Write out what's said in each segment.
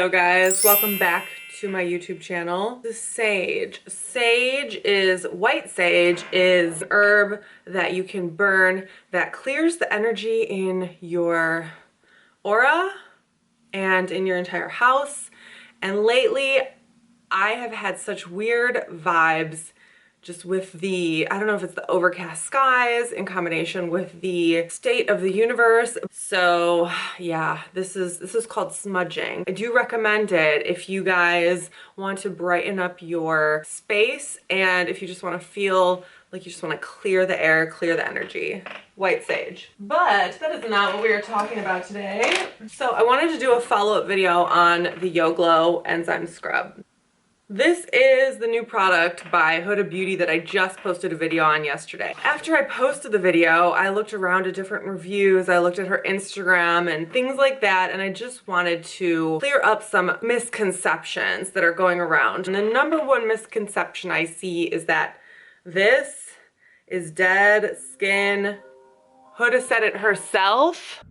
Hello guys, welcome back to my YouTube channel. This is sage. Sage is white sage is an herb that you can burn that clears the energy in your aura and in your entire house. And lately I have had such weird vibes just with the, I don't know if it's the overcast skies in combination with the state of the universe. So yeah, this is called smudging. I do recommend it if you guys want to brighten up your space and if you just want to feel like you just want to clear the air, clear the energy. White sage. But that is not what we are talking about today. So I wanted to do a follow-up video on the Yo Glow Enzyme Scrub. This is the new product by Huda Beauty that I just posted a video on yesterday. After I posted the video, I looked around at different reviews, I looked at her Instagram and things like that, and I just wanted to clear up some misconceptions that are going around. And the number one misconception I see is that this is dead skin. Huda said it herself.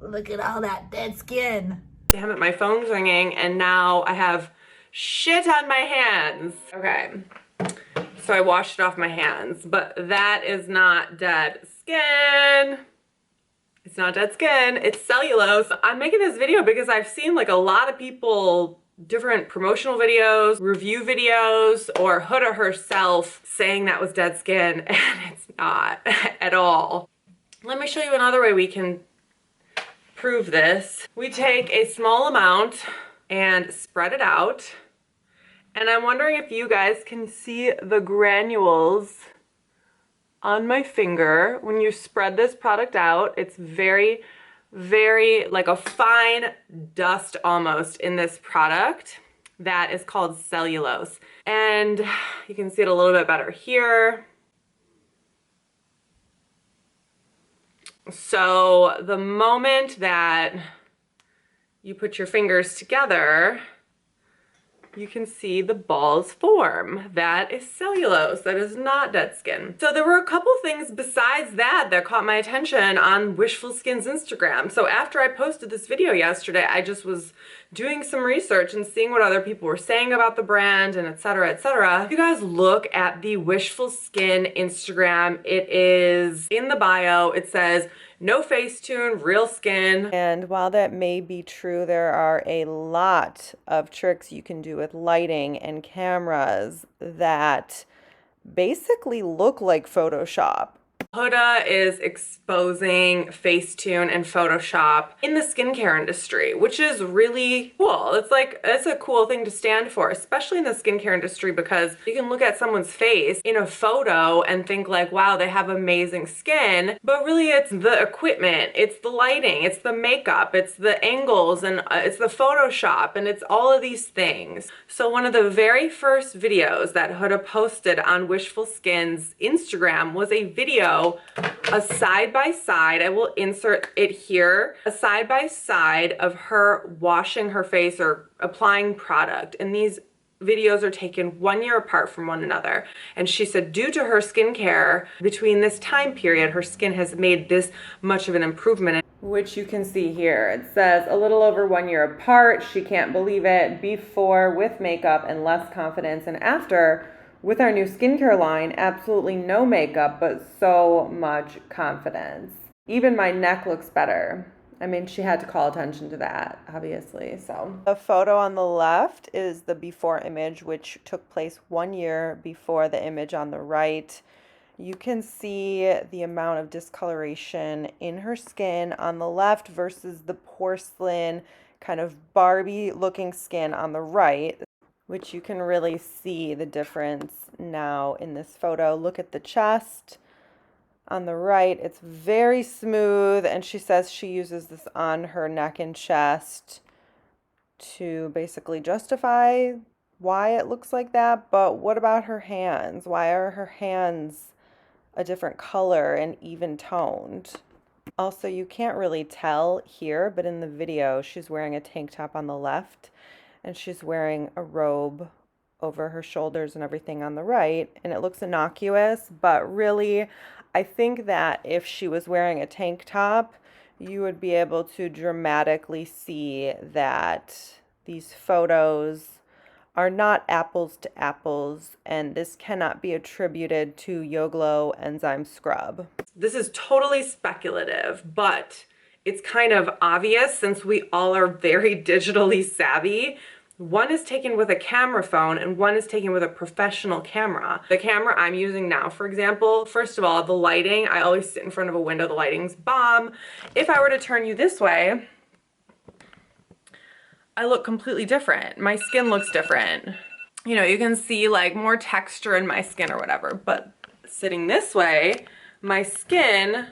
Look at all that dead skin. Damn it, my phone's ringing and now I have shit on my hands. Okay, so I washed it off my hands, but that is not dead skin. It's not dead skin, it's cellulose. I'm making this video because I've seen like a lot of people, different promotional videos, review videos, or Huda herself saying that was dead skin, and it's not at all. Let me show you another way we can prove this. We take a small amount and spread it out. And I'm wondering if you guys can see the granules on my finger. When you spread this product out, it's very, very like a fine dust almost in this product that is called cellulose. And you can see it a little bit better here. So the moment that you put your fingers together, you can see the balls form. That is cellulose. That is not dead skin. So there were a couple things besides that that caught my attention on Wishful Skin's Instagram. So after I posted this video yesterday, I just was doing some research and seeing what other people were saying about the brand and etc, etc. If you guys look at the Wishful Skin Instagram, it is in the bio. It says, no facetune, real skin. And while that may be true, there are a lot of tricks you can do with lighting and cameras that basically look like Photoshop. Huda is exposing Facetune and Photoshop in the skincare industry, which is really cool. It's a cool thing to stand for, especially in the skincare industry, because you can look at someone's face in a photo and think like, wow, they have amazing skin, but really it's the equipment, it's the lighting, it's the makeup, it's the angles, and it's the Photoshop, and it's all of these things. So one of the very first videos that Huda posted on Wishful Skin's Instagram was a video, a side-by-side, I will insert it here, a side-by-side of her washing her face or applying product. And these videos are taken 1 year apart from one another. And she said due to her skincare, between this time period, her skin has made this much of an improvement. Which you can see here. It says a little over 1 year apart. She can't believe it. Before with makeup and less confidence, and after with our new skincare line, absolutely no makeup, but so much confidence. Even my neck looks better. I mean, she had to call attention to that, obviously, so. The photo on the left is the before image, which took place 1 year before the image on the right. You can see the amount of discoloration in her skin on the left versus the porcelain, kind of Barbie-looking skin on the right, which you can really see the difference now in this photo. Look at the chest on the right. It's very smooth, and she says she uses this on her neck and chest to basically justify why it looks like that. But what about her hands? Why are her hands a different color and even toned? Also, you can't really tell here, but in the video, she's wearing a tank top on the left, and she's wearing a robe over her shoulders and everything on the right, and it looks innocuous, but really I think that if she was wearing a tank top, you would be able to dramatically see that these photos are not apples to apples, and this cannot be attributed to YoGlow Enzyme Scrub. This is totally speculative, but it's kind of obvious since we all are very digitally savvy. One is taken with a camera phone and one is taken with a professional camera. The camera I'm using now, for example, first of all, the lighting, I always sit in front of a window, the lighting's bomb. If I were to turn you this way, I look completely different. My skin looks different. You know, you can see like more texture in my skin or whatever, but sitting this way, my skin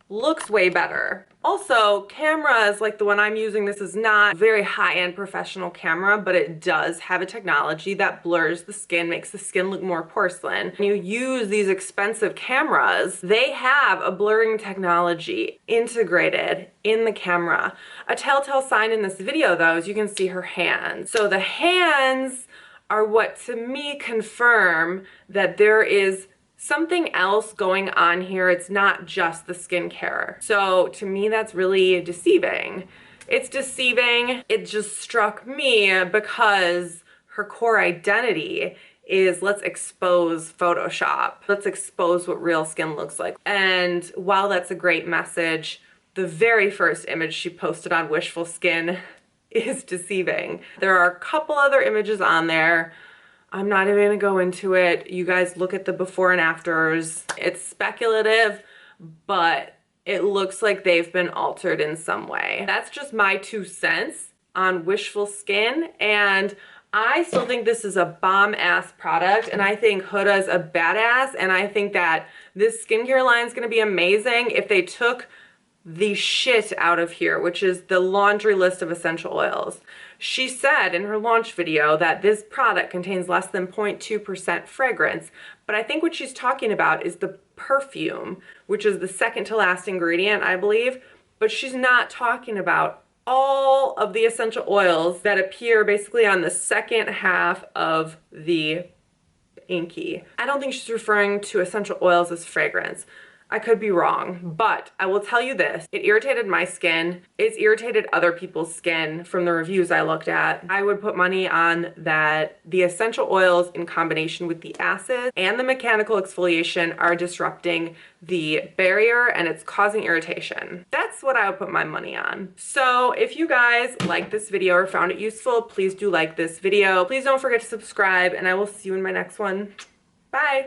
looks way better. Also, cameras like the one I'm using, this is not a very high-end professional camera, but it does have a technology that blurs the skin, makes the skin look more porcelain. When you use these expensive cameras, they have a blurring technology integrated in the camera. A telltale sign in this video, though, is you can see her hands. So the hands are what, to me, confirm that there is something else going on here. It's not just the skincare. So to me, that's really deceiving. It's deceiving. It just struck me because her core identity is let's expose Photoshop. Let's expose what real skin looks like. And while that's a great message, the very first image she posted on Wishful Skin is deceiving. There are a couple other images on there. I'm not even gonna go into it. You guys look at the before and afters. It's speculative, but it looks like they've been altered in some way. That's just my 2 cents on Wishful Skin, and I still think this is a bomb-ass product, and I think Huda's a badass, and I think that this skincare line is gonna be amazing if they took the shit out of here, which is the laundry list of essential oils. She said in her launch video that this product contains less than 0.2% fragrance, but I think what she's talking about is the perfume, which is the second to last ingredient, I believe, but she's not talking about all of the essential oils that appear basically on the second half of the inky. I don't think she's referring to essential oils as fragrance. I could be wrong, but I will tell you this. It irritated my skin. It's irritated other people's skin from the reviews I looked at. I would put money on that the essential oils in combination with the acid and the mechanical exfoliation are disrupting the barrier and it's causing irritation. That's what I would put my money on. So if you guys liked this video or found it useful, please do like this video. Please don't forget to subscribe and I will see you in my next one. Bye.